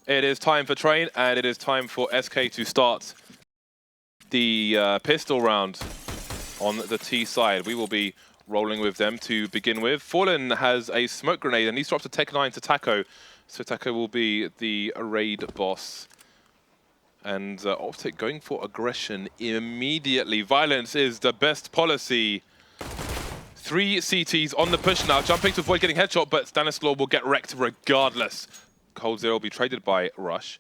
It is time for train, and it is time for SK to start the pistol round on the T side. We will be rolling with them to begin with. Fallen has a smoke grenade, and he's dropped a Tech 9 to Taco. So Taco will be the raid boss. And Optic going for aggression immediately. Violence is the best policy. 3 CTs on the push now, jumping to avoid getting headshot, but Stanislaw will get wrecked regardless. Cold Zero will be traded by Rush.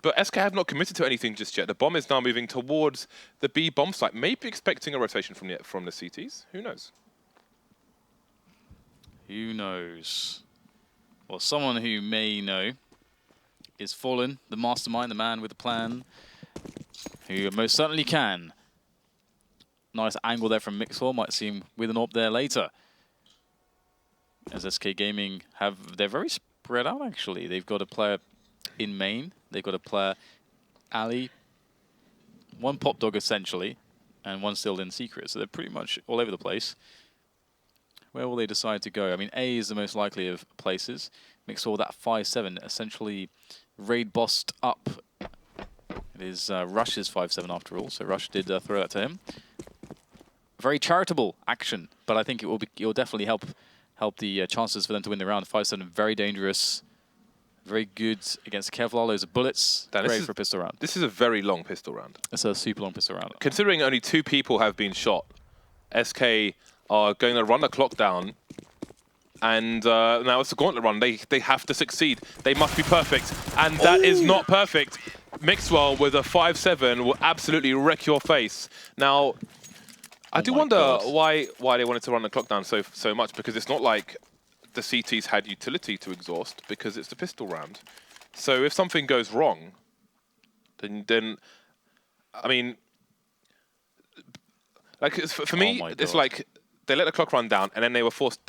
But SK have not committed to anything just yet. The bomb is now moving towards the B bomb site. Maybe expecting a rotation from the CTs. Who knows? Who knows? Well, someone who may know is Fallen, the mastermind, the man with the plan, who most certainly can. Nice angle there from Mixwell. Might see him with an AWP there later. As SK Gaming they're very spread out actually. They've got a player in main. They've got a player alley, one pop dog essentially, and one still in secret. So they're pretty much all over the place. Where will they decide to go? I mean, A is the most likely of places. Mixwell that 5-7 essentially raid bossed up. It is Rush's 5-7 after all. So Rush did throw that to him. Very charitable action, but I think it will definitely help the chances for them to win the round. 5-7 very dangerous. Very good against Kevlar. Loads of bullets. Great for a pistol round. This is a very long pistol round. It's a super long pistol round. Considering only 2 people have been shot, SK are going to run the clock down. And now it's a gauntlet run. They have to succeed. They must be perfect. And that is not perfect. Mixwell with a 5-7 will absolutely wreck your face. Now, I do wonder why they wanted to run the clock down so much, because it's not like the CTs had utility to exhaust, because it's the pistol round. So if something goes wrong, then I mean, like for me, it's like they let the clock run down, and then they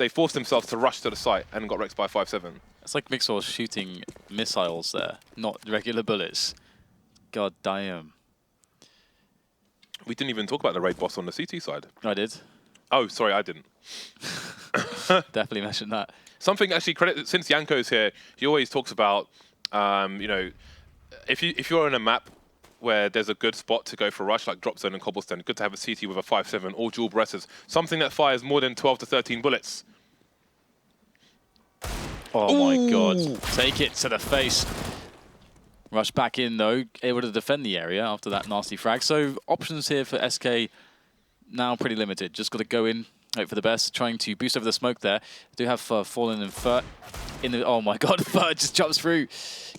forced themselves to rush to the site and got wrecked by 5-7. It's like Mixwell shooting missiles there, not regular bullets. God damn. We didn't even talk about the raid boss on the CT side. I did. Oh, sorry, I didn't. Definitely mentioned that. Something actually since Yanko's here, he always talks about, you know, if you're in a map where there's a good spot to go for rush, like drop zone and cobblestone, good to have a CT with a 5-7 or dual breasters, something that fires more than 12 to 13 bullets. Oh my God! Take it to the face. Rush back in though, able to defend the area after that nasty frag. So options here for SK now pretty limited. Just got to go in, hope for the best. Trying to boost over the smoke there. Do have Fallen and Furt in the. Oh my God! Furt just jumps through,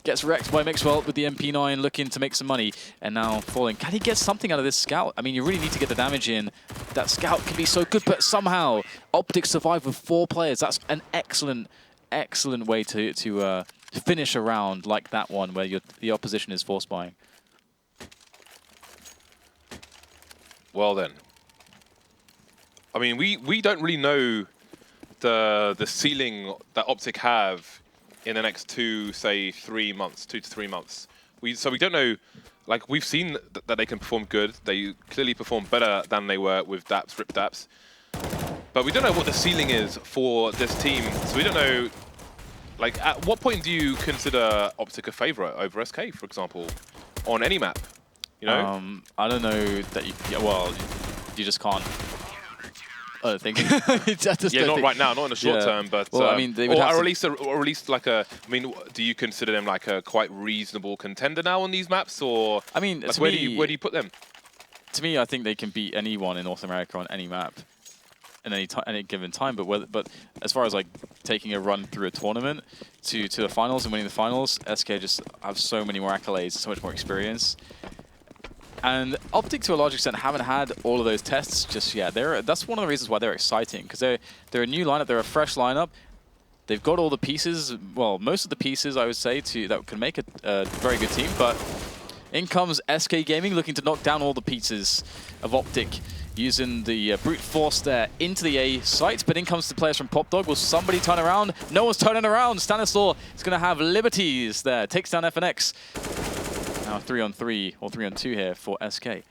gets wrecked by Mixwell with the MP9, looking to make some money. And now Fallen. Can he get something out of this scout? I mean, you really need to get the damage in. That scout can be so good, but somehow Optic survived with 4 players. That's an excellent way to finish a round like that one, where the opposition is force buying. Well then, I mean, we don't really know the ceiling that Optic have in the next 2 to 3 months. So we don't know. Like, we've seen that they can perform good. They clearly perform better than they were with Daps, Rip Daps. But we don't know what the ceiling is for this team. So we don't know. Like, at what point do you consider Optic a favorite over SK, for example, on any map? You know? I don't know that you. Yeah, well, you just can't. I don't think. Not right now, not in the short term, but well, I mean, they would or at least like a. I mean, do you consider them like a quite reasonable contender now on these maps, or? I mean, like, where do you put them? To me, I think they can beat anyone in North America on any map. In any given time, but as far as like taking a run through a tournament to the finals and winning the finals, SK just have so many more accolades, so much more experience. And Optic, to a large extent, haven't had all of those tests just yet. That's one of the reasons why they're exciting, because they're a new lineup, they're a fresh lineup. They've got all the pieces, well, most of the pieces, I would say, that can make a very good team. But in comes SK Gaming, looking to knock down all the pieces of Optic, using the brute force there into the A site, but in comes the players from Pop Dog. Will somebody turn around? No one's turning around. Stanislaw is going to have liberties there. Takes down FNX. Now 3-on-3 or 3-on-2 here for SK.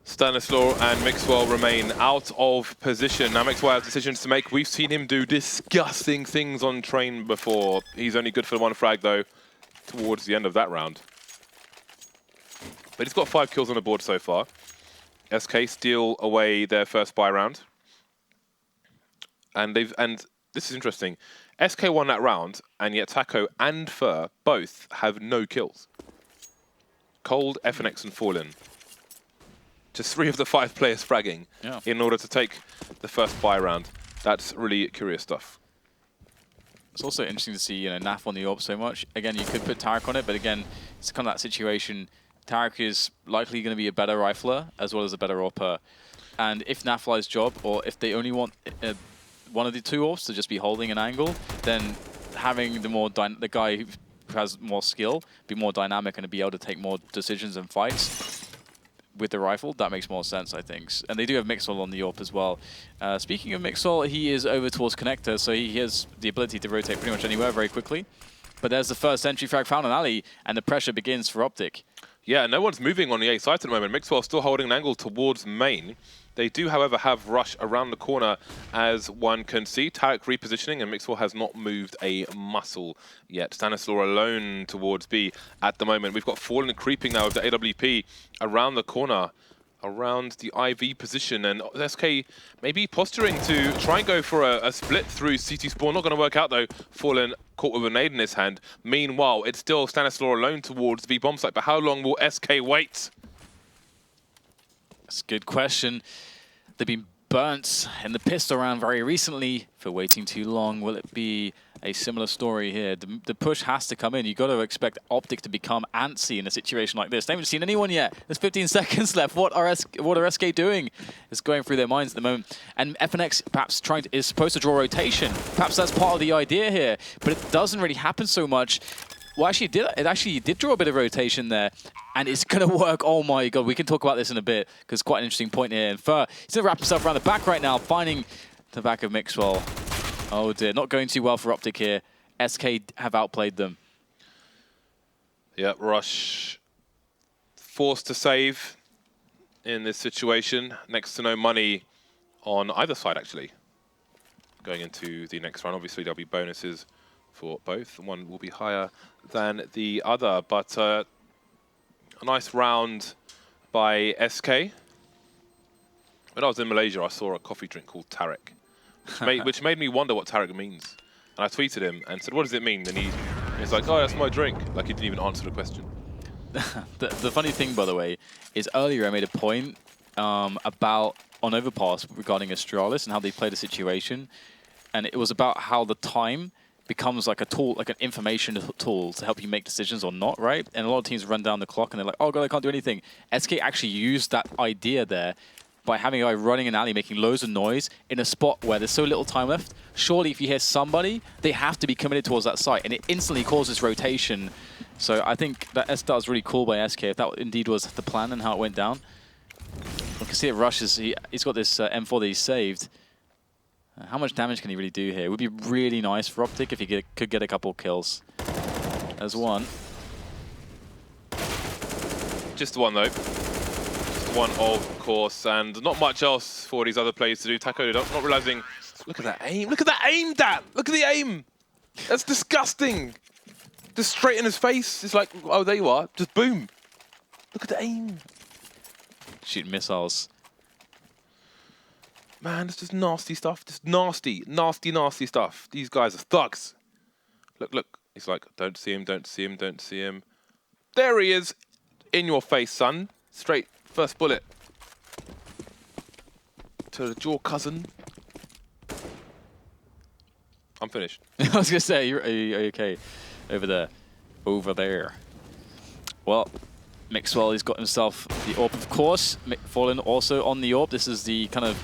Stanislaw and Mixwell remain out of position. Now Mixwell has decisions to make. We've seen him do disgusting things on train before. He's only good for one frag, though, towards the end of that round. But he's got 5 kills on the board so far. SK steal away their first buy round. And this is interesting. SK won that round, and yet Taco and Fur both have no kills. Cold, FNX, and Fallen. Just 3 of the 5 players fragging in order to take the first buy round. That's really curious stuff. It's also interesting to see, Naf on the AWP so much. Again, you could put Tarek on it, but again, it's kind of that situation. Tarek is likely going to be a better rifler as well as a better AWPer. And if Naf flies job, or if they only want one of the 2 AWPs to just be holding an angle, then having the guy who has more skill be more dynamic and be able to take more decisions and fights with the rifle, that makes more sense, I think. And they do have Mixwell on the AWP as well. Speaking of Mixwell, he is over towards Connector, so he has the ability to rotate pretty much anywhere very quickly. But there's the first entry frag found on Ali, and the pressure begins for Optic. Yeah, no one's moving on the A site at the moment. Mixwell still holding an angle towards main. They do, however, have Rush around the corner, as one can see. Tarek repositioning, and Mixwell has not moved a muscle yet. Stanislaw alone towards B at the moment. We've got Fallen creeping now with the AWP around the corner, around the IV position, and SK maybe posturing to try and go for a split through CT spawn. Not going to work out, though. Fallen caught with a nade in his hand. Meanwhile, it's still Stanislaw alone towards the bomb site, but how long will SK wait? That's a good question. They've been burnt in the pistol round very recently for waiting too long. Will it be a similar story here? The push has to come in. You've got to expect Optic to become antsy in a situation like this. They haven't seen anyone yet. There's 15 seconds left. What are SK doing? It's going through their minds at the moment. And FNX perhaps is supposed to draw rotation. Perhaps that's part of the idea here, but it doesn't really happen so much. Well, it actually did draw a bit of rotation there, and it's going to work. Oh my god, we can talk about this in a bit, because it's quite an interesting point here. And Fur, he's going to wrap himself around the back right now, finding the back of Mixwell. Oh dear, not going too well for Optic here. SK have outplayed them. Yeah, Rush forced to save in this situation. Next to no money on either side, actually. Going into the next round, obviously there'll be bonuses for both. One will be higher than the other, but a nice round by SK. When I was in Malaysia, I saw a coffee drink called Tarek, which made me wonder what Tarek means. And I tweeted him and said, "What does it mean?" And he's like, "Oh, that's my drink." Like he didn't even answer the question. The funny thing, by the way, is earlier I made a point about on Overpass regarding Astralis and how they played a situation, and it was about how the time becomes like a tool, like an information tool to help you make decisions or not, right? And a lot of teams run down the clock and they're like, "Oh god, I can't do anything." SK actually used that idea there by having a guy running an alley, making loads of noise in a spot where there's so little time left. Surely if you hear somebody, they have to be committed towards that site, and it instantly causes rotation. So I think that S-Star is really cool by SK, if that indeed was the plan and how it went down. You can see it rushes, he's got this M4 that he's saved. How much damage can he really do here? It would be really nice for Optic if he could get a couple kills. There's one. Just one, though. One, of course, and not much else for these other players to do. Taco not realizing. Look at that aim! Look at that aim, Dan! Look at the aim! That's disgusting! Just straight in his face. It's like, oh, there you are. Just boom. Look at the aim. Shooting missiles. Man, it's just nasty stuff. Just nasty, nasty, nasty stuff. These guys are thugs. Look, look. He's like, don't see him, don't see him, don't see him. There he is. In your face, son. Straight. First bullet to the jaw, cousin. I'm finished. I was going to say, are you okay over there? Over there. Well, Mixwell, he's got himself the AWP, of course. Fallen also on the AWP. This is the kind of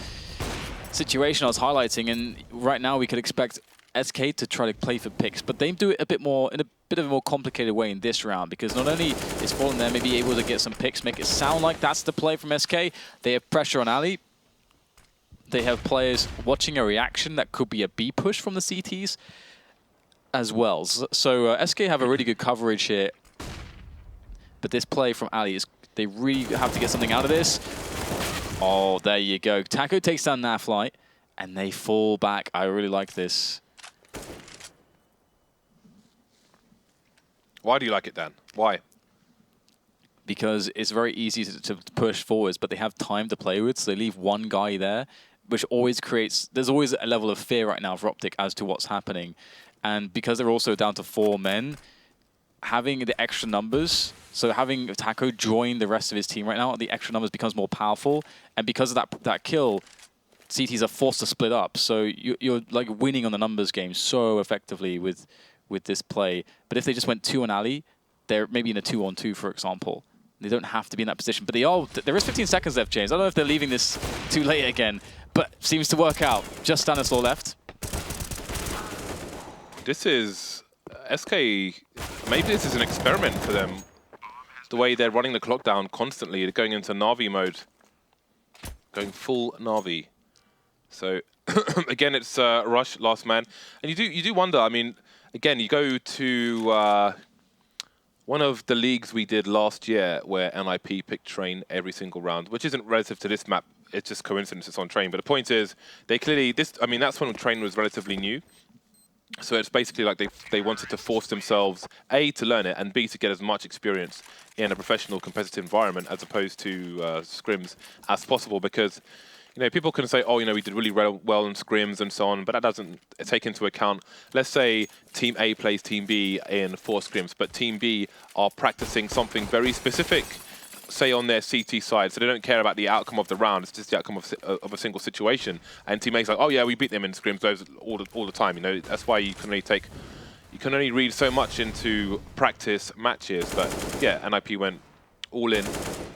situation I was highlighting, and right now we could expect SK to try to play for picks, but they do it a bit more in a bit of a more complicated way in this round, because not only is Fallen there maybe able to get some picks, make it sound like that's the play from SK, they have pressure on Ali. They have players watching a reaction that could be a B push from the CTs as well. So SK have a really good coverage here, but this play from Ali is, they really have to get something out of this. Oh, there you go. Taco takes down Naflight, and they fall back. I really like this. Why do you like it, Dan? Why? Because it's very easy to push forwards, but they have time to play with, so they leave one guy there, which always creates... There's always a level of fear right now for Optic as to what's happening. And because they're also down to 4 men, having the extra numbers, so having Taco join the rest of his team right now, the extra numbers becomes more powerful. And because of that kill, CTs are forced to split up. So you're like winning on the numbers game so effectively with this play. But if they just went 2 on Ali, they're maybe in a 2-on-2, for example. They don't have to be in that position. But they are. There is 15 seconds left, James. I don't know if they're leaving this too late again, but seems to work out. Just Stanislaw left. This is... SK... Maybe this is an experiment for them. The way they're running the clock down constantly. They're going into Na'Vi mode. Going full Na'Vi. So, again, it's Rush, last man. And you do wonder, I mean, again, you go to... one of the leagues we did last year where NIP picked Train every single round, which isn't relative to this map. It's just coincidence it's on Train. But the point is, they clearly... I mean, that's when Train was relatively new. So it's basically like they wanted to force themselves, A, to learn it, and B, to get as much experience in a professional competitive environment as opposed to scrims as possible. Because, you know, people can say, oh, you know, we did really well in scrims and so on, but that doesn't take into account, let's say Team A plays Team B in 4 scrims, but Team B are practicing something very specific, say on their CT side, so they don't care about the outcome of the round, it's just the outcome of a single situation. And Team A's like, oh yeah, we beat them in scrims all the time, you know, that's why you can only read so much into practice matches. But yeah, NIP went all in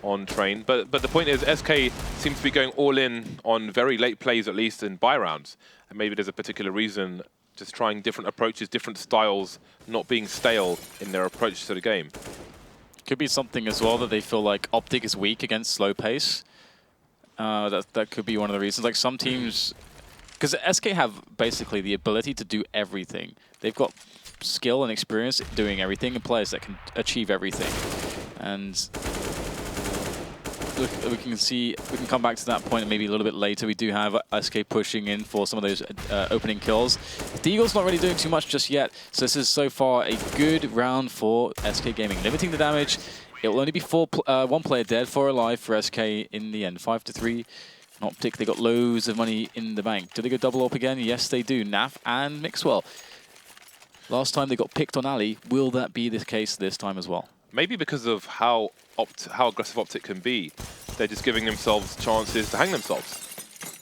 on Train. But the point is, SK seems to be going all in on very late plays, at least in buy rounds. And maybe there's a particular reason, just trying different approaches, different styles, not being stale in their approach to the game. Could be something as well that they feel like Optic is weak against slow pace. That could be one of the reasons. Like some teams, because SK have basically the ability to do everything. They've got skill and experience doing everything, and players that can achieve everything. And we can come back to that point maybe a little bit later. We do have SK pushing in for some of those opening kills. The Eagle's not really doing too much just yet, so this is so far a good round for SK Gaming. Limiting the damage. It will only be 1 player dead, 4 alive for SK in the end. 5-3. Optic, they got loads of money in the bank. Do they go double up again? Yes, they do. Naf and Mixwell. Last time they got picked on Ali. Will that be the case this time as well? Maybe because of how aggressive Optic can be, they're just giving themselves chances to hang themselves,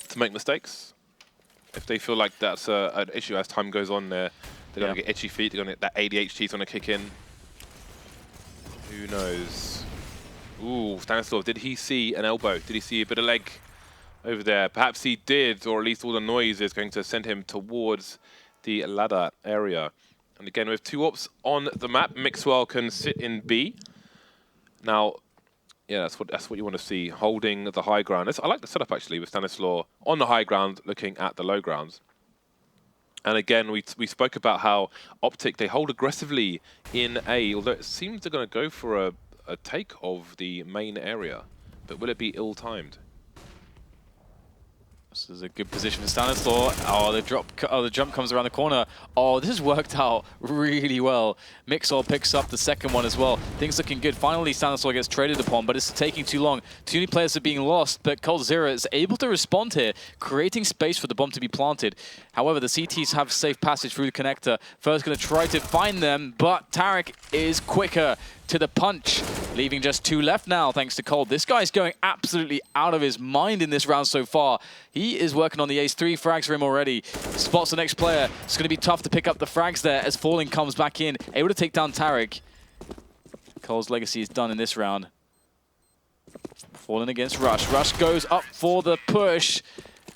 to make mistakes. If they feel like that's an issue as time goes on, they're going to get itchy feet, they're going to get that ADHD's going to kick in. Who knows? Ooh, Stanislaw, did he see an elbow? Did he see a bit of leg over there? Perhaps he did, or at least all the noise is going to send him towards the ladder area. And again, with 2 ops on the map, Mixwell can sit in B. Now, yeah, that's what you want to see, holding the high ground. I like the setup, actually, with Stanislaw on the high ground, looking at the low grounds. And again, we spoke about how Optic, they hold aggressively in A, although it seems they're going to go for a take of the main area. But will it be ill-timed? This is a good position for Stanislaw. Oh, the jump comes around the corner. Oh, this has worked out really well. Mixwell picks up the second one as well. Things looking good. Finally, Stanislaw gets traded upon, but it's taking too long. Too many players are being lost, but coldzera is able to respond here, creating space for the bomb to be planted. However, the CTs have safe passage through the connector. First going to try to find them, but Tarek is quicker to the punch, leaving just 2 left now, thanks to Cold. This guy's going absolutely out of his mind in this round so far. He is working on the ace. 3 frags for him already. Spots the next player. It's going to be tough to pick up the frags there as Falling comes back in, able to take down Tarek. Cole's legacy is done in this round. Fallen against Rush. Rush goes up for the push.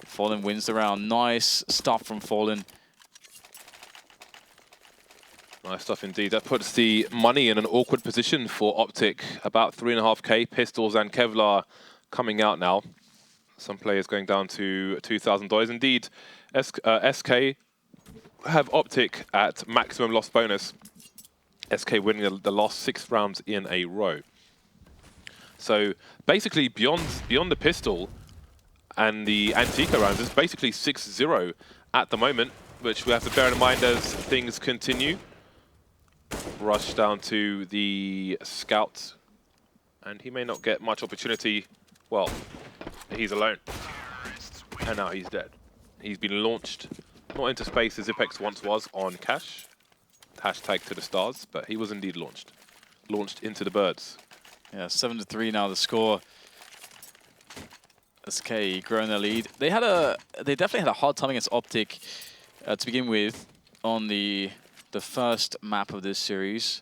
Fallen wins the round. Nice stuff from Fallen. Nice stuff indeed. That puts the money in an awkward position for Optic. About 3.5k, Pistols and Kevlar coming out now. Some players going down to $2,000. Indeed, SK have Optic at maximum loss bonus. SK winning the last 6 rounds in a row. So basically, beyond the pistol, and the Antica rounds. It's basically 6-0 at the moment, which we have to bear in mind as things continue. Rush down to the scout, and he may not get much opportunity. Well, he's alone, and now he's dead. He's been launched, not into space as Ipex once was on Cash. Hashtag to the stars, but he was indeed launched. Launched into the birds. Yeah, 7-3 now the score. SK growing their lead. They definitely had a hard time against Optic to begin with on the first map of this series.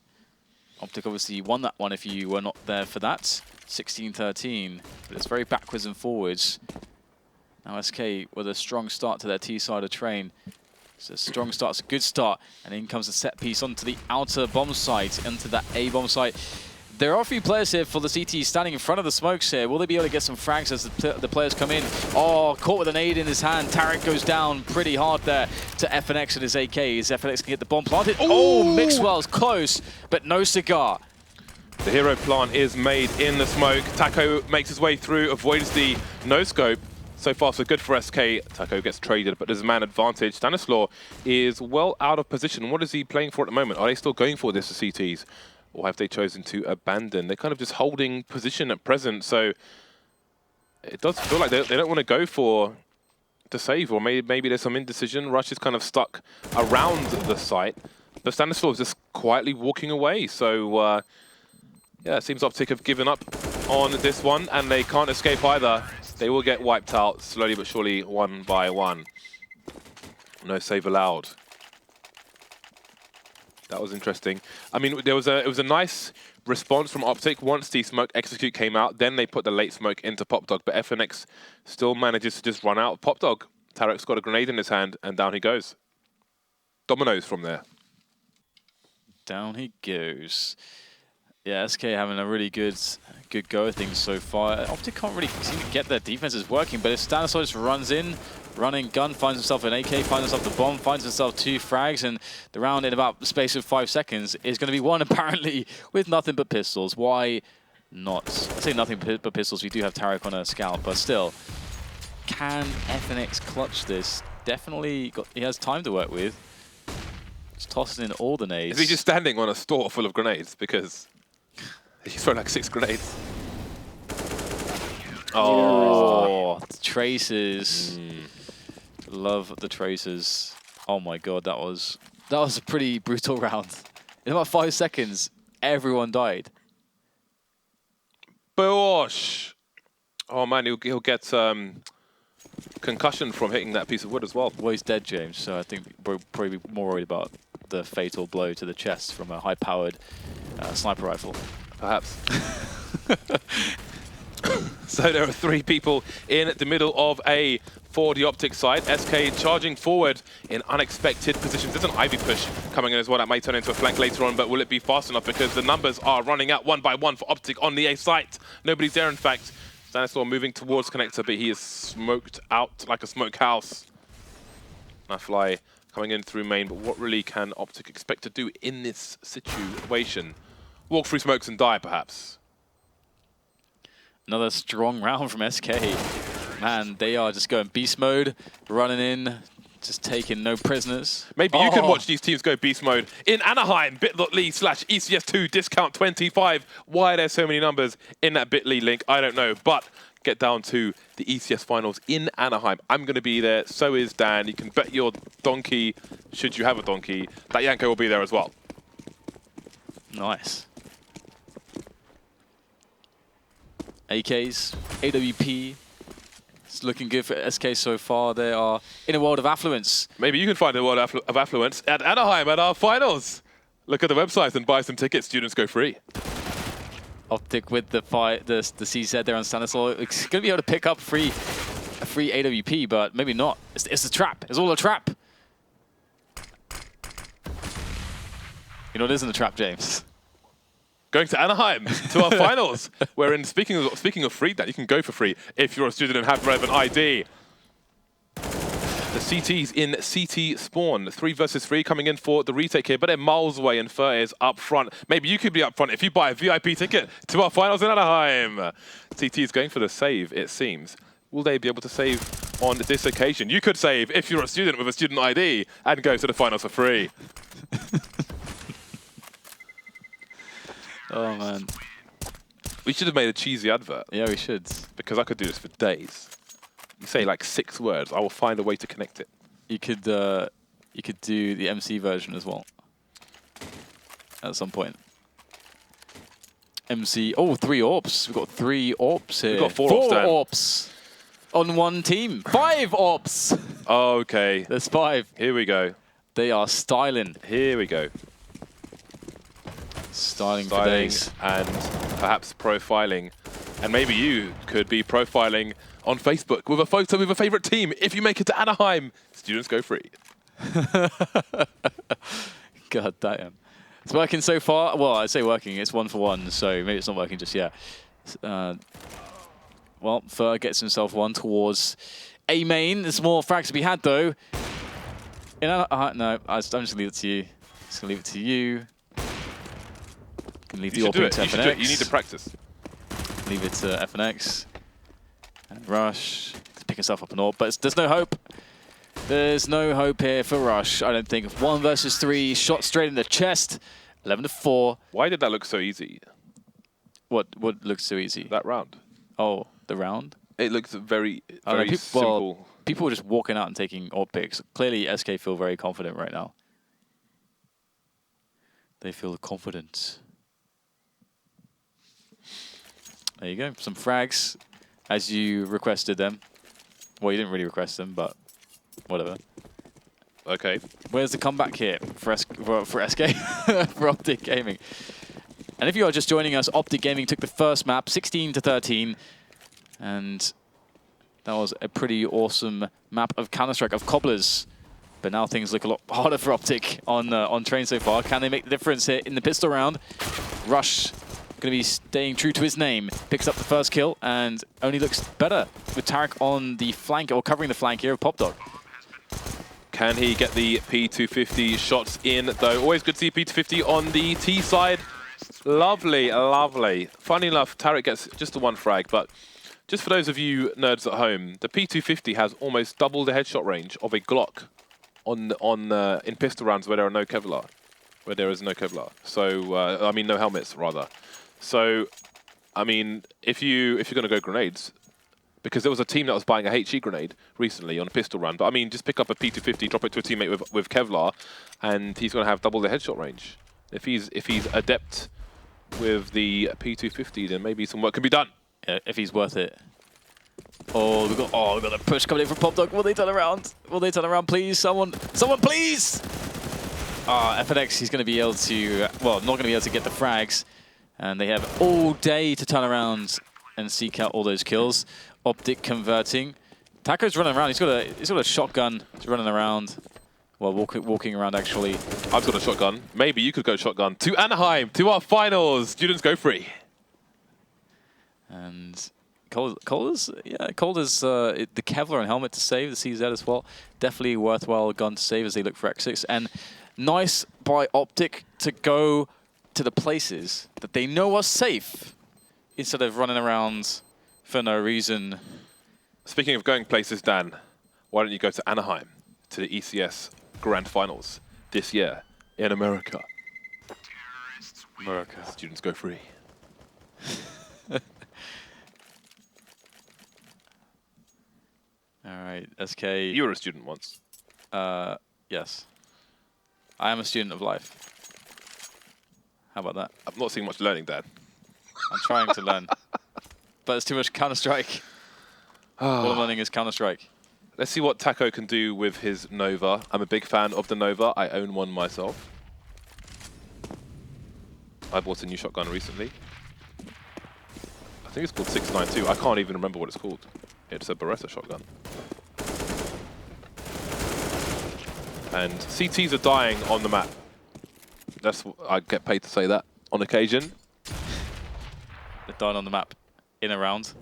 Optic obviously won that one if you were not there for that. 16-13, but it's very backwards and forwards. Now SK with a strong start to their T-side of train. It's a strong start, it's a good start. And in comes the set piece onto the outer bomb site, into that A bomb site. There are a few players here for the CT standing in front of the smokes here. Will they be able to get some frags as the players come in? Oh, caught with an aid in his hand. Tarek goes down pretty hard there to FNX and his AK. As FNX can get the bomb planted. Ooh! Oh, Mixwell's close, but no cigar. The hero plant is made in the smoke. Taco makes his way through, avoids the no-scope. So far, so good for SK. Taco gets traded, but there's a man advantage. Stanislaw is well out of position. What is he playing for at the moment? Are they still going for this, the CTs? Or have they chosen to abandon? They're kind of just holding position at present, so it does feel like they don't want to go for the save, or maybe there's some indecision. Rush is kind of stuck around the site, but Stanislaw is just quietly walking away. So, yeah, it seems Optic have given up on this one, and they can't escape either. They will get wiped out slowly but surely, one by one. No save allowed. That was interesting. I mean, it was a nice response from Optic once the smoke execute came out. Then they put the late smoke into Popdog, but FNX still manages to just run out of Popdog. Tarek's got a grenade in his hand, and down he goes. Dominoes from there. Down he goes. Yeah, SK having a really good go of things so far. Optic can't really seem to get their defenses working, but if Stanislaw just runs in, running gun, finds himself an AK, finds himself the bomb, finds himself 2 frags, and the round in about the space of 5 seconds is going to be won apparently with nothing but pistols. Why not? I say nothing but pistols. We do have Tarek on a scout, but still, can FNX clutch this? Definitely, he has time to work with. Just tossing in all the nades. Is he just standing on a store full of grenades? Because he's thrown like 6 grenades. Oh, the traces. Love the traces. Oh my god, that was a pretty brutal round. In about 5 seconds, everyone died. Bosh! Oh man, he'll get concussion from hitting that piece of wood as well. Well, he's dead, James, so I think we're probably more worried about the fatal blow to the chest from a high-powered sniper rifle. Perhaps. So there are 3 people in the middle of A for the Optic side. SK charging forward in unexpected positions. There's an Ivy push coming in as well. That may turn into a flank later on, but will it be fast enough? Because the numbers are running out one by one for Optic on the A site. Nobody's there, in fact. Stanislaw moving towards Connector, but he is smoked out like a smoke house. Fly coming in through main, but what really can Optic expect to do in this situation? Walk through smokes and die, perhaps. Another strong round from SK. Man, they are just going beast mode, running in, just taking no prisoners. Maybe you can watch these teams go beast mode in Anaheim, bit.ly/ECS2 discount 25. Why are there so many numbers in that bit.ly link? I don't know, but get down to the ECS finals in Anaheim. I'm going to be there, so is Dan. You can bet your donkey, should you have a donkey, that Yanko will be there as well. Nice. AKs, AWP. It's looking good for SK so far. They are in a world of affluence. Maybe you can find a world of affluence at Anaheim at our finals. Look at the website and buy some tickets. Students go free. Optic with the CZ there on Stanislaw. It's going to be able to pick up a free AWP, but maybe not. It's a trap. It's all a trap. You know what isn't a trap, James? Going to Anaheim to our finals. Wherein, speaking of free, that you can go for free if you're a student and have relevant ID. The CTs in CT spawn. 3 versus 3 coming in for the retake here, but they're miles away and Fur is up front. Maybe you could be up front if you buy a VIP ticket to our finals in Anaheim. CT is going for the save, it seems. Will they be able to save on this occasion? You could save if you're a student with a student ID and go to the finals for free. Oh, man. We should have made a cheesy advert. Yeah, we should. Because I could do this for days. You say like 6 words, I will find a way to connect it. You could do the MC version as well. At some point. MC. Oh, 3 AWPs. We've got 3 AWPs here. We've got 4 AWPs on one team. 5 AWPs. Okay. There's 5. Here we go. They are styling. Here we go. Styling for days. And perhaps profiling. And maybe you could be profiling on Facebook with a photo with a favorite team. If you make it to Anaheim, students go free. God damn. It's working so far. Well, I say working. It's 1 for 1, so maybe it's not working just yet. Well, Fur gets himself 1 towards A main. There's more frags to be had, though. No, I'm just going to leave it to you. Just going to leave it to you. Can leave the AWP to FNX. You need to practice. Leave it to FNX. And Rush. Pick himself up an AWP, but there's no hope. There's no hope here for Rush, I don't think. 1 versus 3, shot straight in the chest. 11-4. Why did that look so easy? What looks so easy? That round. Oh, the round? It looks very People, simple. well, people were just walking out and taking AWP picks. Clearly, SK feel very confident right now. They feel confident. There you go. Some frags, as you requested them. Well, you didn't really request them, but whatever. Okay. Where's the comeback here for SK? For Optic Gaming. And if you are just joining us, Optic Gaming took the first map, 16-13. And that was a pretty awesome map of Counter-Strike, of Cobblers. But now things look a lot harder for Optic on train so far. Can they make the difference here in the pistol round? Rush going to be staying true to his name. Picks up the first kill and only looks better with Tarek on the flank, or covering the flank here of Popdog. Can he get the P250 shots in, though? Always good to see P250 on the T side. Lovely, lovely. Funny enough, Tarek gets just the 1 frag, but just for those of you nerds at home, the P250 has almost double the headshot range of a Glock in pistol rounds where there are no Kevlar. Where there is no Kevlar. So, I mean, no helmets, rather. So, I mean, if you're going to go grenades, because there was a team that was buying a HE grenade recently on a pistol run, but I mean, just pick up a P250, drop it to a teammate with Kevlar, and he's going to have double the headshot range. If he's adept with the P250, then maybe some work can be done. Yeah, if he's worth it. Oh, we've got a push coming in from Popdog. Will they turn around? Will they turn around, please? Someone, please! FNX, he's going to be able to, well, not going to be able to get the frags. And they have all day to turn around and seek out all those kills. Optic converting. Taco's running around. He's got a shotgun. He's running around. Well, walking around, actually. I've got a shotgun. Maybe you could go shotgun. To Anaheim, to our finals. Students go free. And Calder's the Kevlar and helmet to save, the CZ as well. Definitely worthwhile gun to save as they look for X6. And nice by Optic to go to the places that they know are safe instead of running around for no reason. Speaking of going places, Dan, why don't you go to Anaheim, to the ECS Grand Finals this year in America? America. Students go free. All right, SK. You were a student once. Yes. I am a student of life. How about that? I'm not seeing much learning, Dan. I'm trying to learn. But it's too much Counter-Strike. All I'm learning is Counter-Strike. Let's see what Taco can do with his Nova. I'm a big fan of the Nova. I own one myself. I bought a new shotgun recently. I think it's called 692. I can't even remember what it's called. It's a Beretta shotgun. And CTs are dying on the map. I get paid to say that on occasion. They're dying on the map. In a round.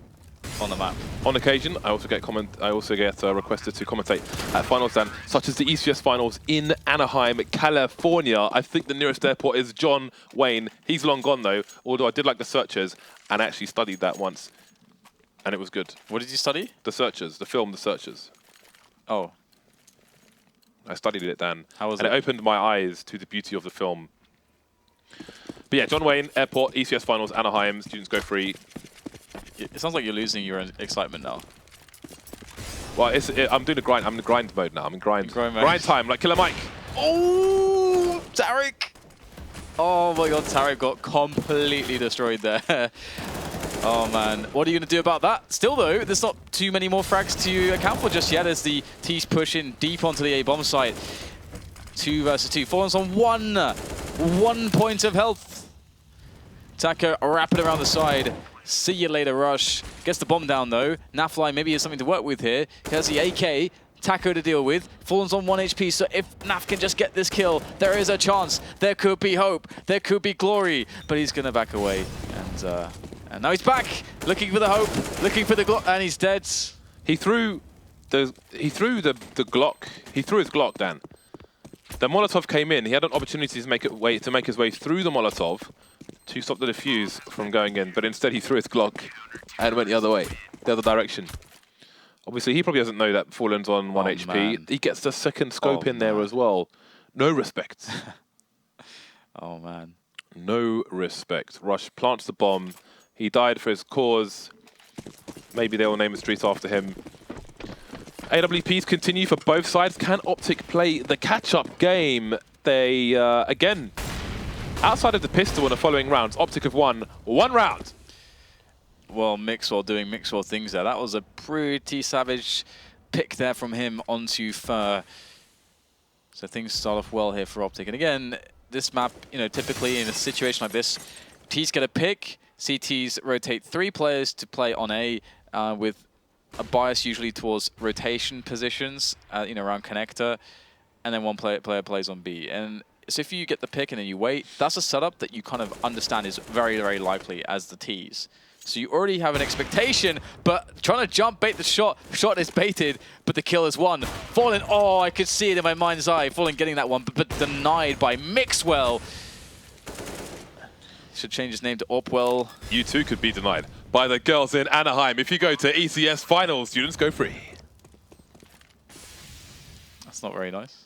On the map. On occasion, I also get requested to commentate at finals, Dan, such as the ECS finals in Anaheim, California. I think the nearest airport is John Wayne. He's long gone though, although I did like the searches and actually studied that once. and it was good. What did you study? The Searchers, the film The Searchers. Oh. I studied it, Dan. How was it? it? And it opened my eyes to the beauty of the film. But yeah, John Wayne, Airport, ECS Finals, Anaheim, students go free. It sounds like you're losing your excitement now. Well, I'm doing a grind. I'm in grind mode now. I'm in grind mode. Grind time, like Killer Mike. Oh, Tarek! Oh my God, Tarek got completely destroyed there. Oh man, what are you going to do about that? Still though, there's not too many more frags to account for just yet as the T's push in deep onto the A bomb site. 2 versus 2. Fallen's on 1 point of health. Taco wrapping around the side. See you later, Rush. Gets the bomb down though. Nafly maybe has something to work with here. Here's the AK. Taco to deal with. Fallen's on 1 HP, so if Naf can just get this kill, there is a chance. There could be hope. There could be glory. But he's going to back away. And now he's back, looking for the hope, looking for the Glock, and he's dead. He threw the Glock. He threw his Glock, Dan. The Molotov came in. He had an opportunity to make his way through the Molotov to stop the defuse from going in, but instead he threw his Glock and went the other way, the other direction. Obviously, he probably doesn't know that Fallen's on 1 HP. Man. He gets the second scope in there as well. No respect. Oh, man. No respect. Rush plants the bomb. He died for his cause. Maybe they will name a street after him. AWPs continue for both sides. Can Optic play the catch-up game? They, again, outside of the pistol in the following rounds, Optic have won 1 round. Well, Mixwell doing Mixwell things there. That was a pretty savage pick there from him onto Fur. So things start off well here for Optic. And again, this map, you know, typically in a situation like this, T's get a pick. CTs rotate 3 players to play on A with a bias usually towards rotation positions, you know, around connector, and then one player plays on B. And so if you get the pick and then you wait, that's a setup that you kind of understand is very, very likely as the Ts. So you already have an expectation, but trying to jump bait the shot is baited, but the kill is won. Fallen, oh, I could see it in my mind's eye. Fallen getting that one, but denied by Mixwell. Should change his name to Opwell. You too could be denied by the girls in Anaheim. If you go to ECS Finals, students go free. That's not very nice.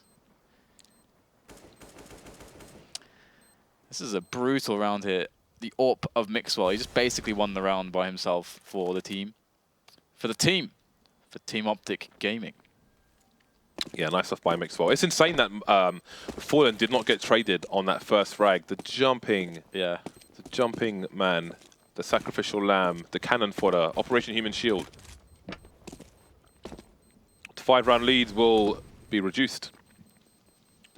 This is a brutal round here. The AWP of Mixwell. He just basically won the round by himself for the team. For Team Optic Gaming. Yeah, nice stuff by Mixwell. It's insane that Fallen did not get traded on that first frag. The jumping man, the sacrificial lamb, the cannon fodder, Operation Human Shield. The 5-round leads will be reduced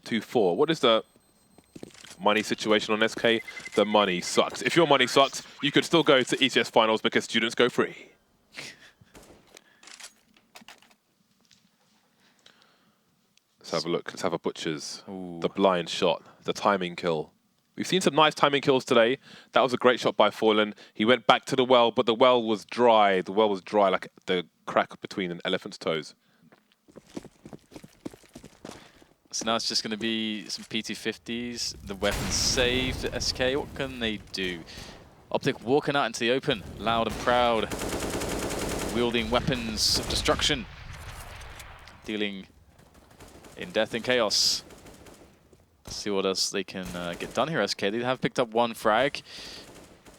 to 4. What is the money situation on SK? The money sucks. If your money sucks, you could still go to ECS Finals because students go free. Let's have a look. Let's have a Butcher's. Ooh. The blind shot, the timing kill. We've seen some nice timing kills today. That was a great shot by Fallen. He went back to the well, but the well was dry. The well was dry like the crack between an elephant's toes. So now it's just going to be some P250s. The weapons saved. SK, what can they do? Optic walking out into the open, loud and proud. Wielding weapons of destruction. Dealing in death and chaos. Let's see what else they can get done here, SK. They have picked up 1 frag. You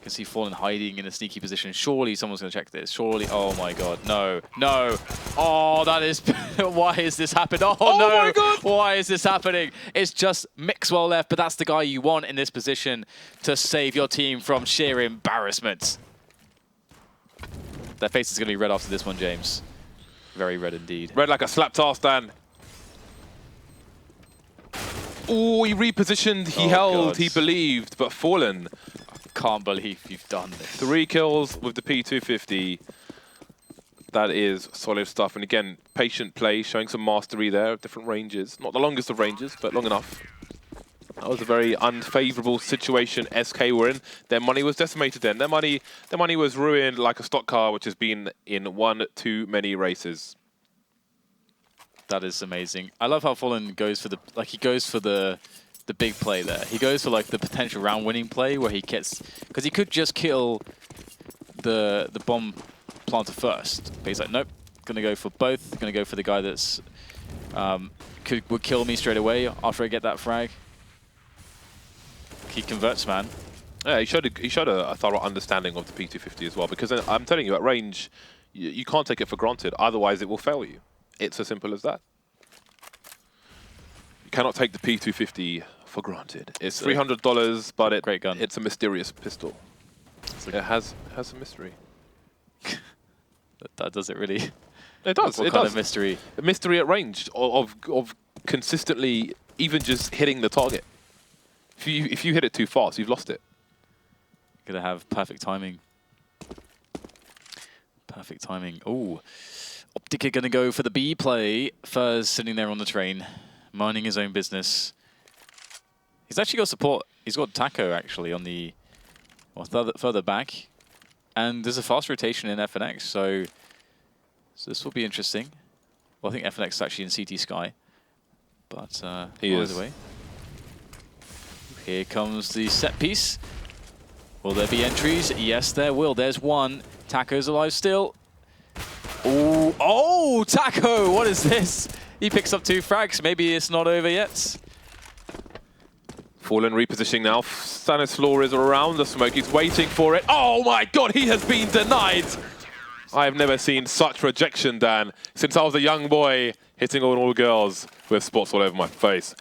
can see Fallen hiding in a sneaky position. Surely someone's going to check this. Surely. Oh my god. No. No. Oh, that is... Why is this happening? Oh, no. My god. Why is this happening? It's just Mixwell left, but that's the guy you want in this position to save your team from sheer embarrassment. Their face is going to be red after this one, James. Very red indeed. Red like a slapped ass, Dan. Oh, he repositioned, he held, God. He believed, but Fallen. I can't believe you've done this. 3 kills with the P250. That is solid stuff. And again, patient play, showing some mastery there of different ranges. Not the longest of ranges, but long enough. That was a very unfavorable situation SK were in. Their money was decimated then. Their money was ruined like a stock car, which has been in one too many races. That is amazing. I love how Fallen goes for the big play there. He goes for like the potential round winning play where he gets, because he could just kill the bomb planter first. But he's like, nope, gonna go for both. Gonna go for the guy that's would kill me straight away after I get that frag. He converts, man. Yeah, he showed a thorough understanding of the P250 as well, because I'm telling you, at range, you can't take it for granted, otherwise it will fail you. It's as simple as that. You cannot take the P250 for granted. It's $300, but great gun. It's a mysterious pistol. It has a mystery. That does it really? It does. What kind of mystery? A mystery at range of consistently even just hitting the target. If you hit it too fast, you've lost it. Gonna have perfect timing. Perfect timing. Oh, Optic are gonna go for the B play. Furs sitting there on the train, minding his own business. He's actually got support. He's got Taco actually on the further back, and there's a fast rotation in FNX, so this will be interesting. Well, I think FNX is actually in CT Sky, but either way. Here comes the set piece. Will there be entries? Yes, there will. There's one. Taco's alive still. Ooh. Oh, Taco! What is this? He picks up 2 frags. Maybe it's not over yet. Fallen repositioning now. Stanislaw is around the smoke. He's waiting for it. Oh my god, he has been denied! I have never seen such rejection, Dan, since I was a young boy hitting on all girls with spots all over my face.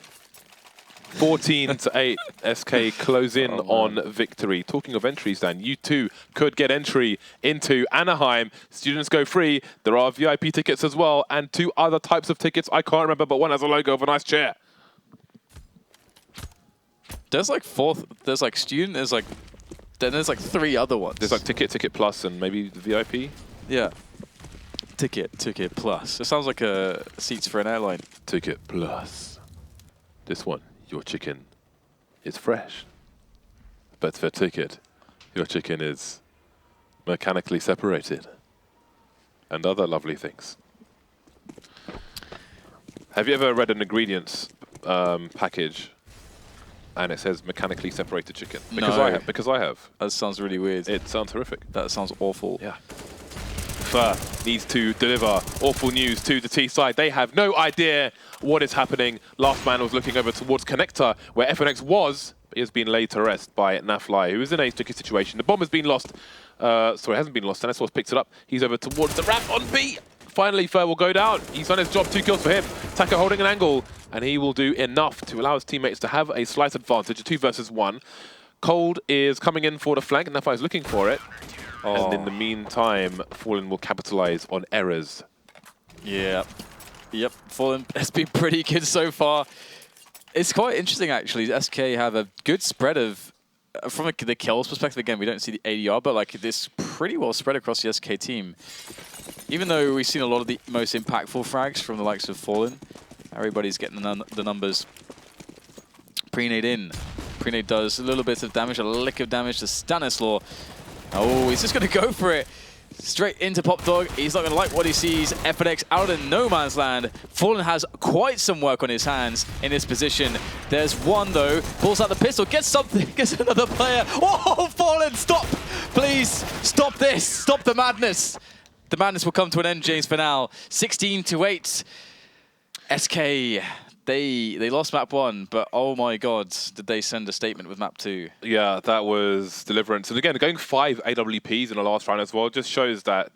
14-8, SK close in on victory. Talking of entries, Dan, you too could get entry into Anaheim. Students go free. There are VIP tickets as well, and 2 other types of tickets. I can't remember, but one has a logo of a nice chair. There's like there's like student, then there's like 3 other ones. There's like Ticket Plus, and maybe the VIP? Yeah. Ticket Plus. It sounds like seats for an airline. Ticket Plus. This one. Your chicken is fresh, but for Ticket, your chicken is mechanically separated, and other lovely things. Have you ever read an ingredients package and it says mechanically separated chicken? Because No. Because I have. That sounds really weird. It sounds horrific. That sounds awful. Yeah. Fur needs to deliver awful news to the T side. They have no idea what is happening. Last man was looking over towards Connector, where FNX was, but he has been laid to rest by Nafly, who is in a tricky situation. The bomb has been lost. Sorry, it hasn't been lost. Stanislaw picks it up. He's over towards the ramp on B. Finally, Fur will go down. He's done his job. 2 kills for him. Taco holding an angle, and he will do enough to allow his teammates to have a slight advantage, a 2 versus 1. Cold is coming in for the flank, and Nafly is looking for it. And in the meantime, Fallen will capitalize on errors. Yeah. Yep, Fallen has been pretty good so far. It's quite interesting, actually. SK have a good spread of, from the kills perspective, again, we don't see the ADR, but like this pretty well spread across the SK team. Even though we've seen a lot of the most impactful frags from the likes of Fallen, everybody's getting the numbers. Prenade in. Prenade does a little bit of damage, a lick of damage to Stanislaw. Oh, he's just going to go for it. Straight into Pop Dog. He's not going to like what he sees. FNX out in no man's land. Fallen has quite some work on his hands in this position. There's one, though. Pulls out the pistol. Gets something. Gets another player. Oh, Fallen, stop. Please, stop this. Stop the madness. The madness will come to an end, James, for now. 16-8. SK... They lost map 1, but oh my god, did they send a statement with map 2? Yeah, that was deliverance. And again, going 5 AWPs in the last round as well just shows that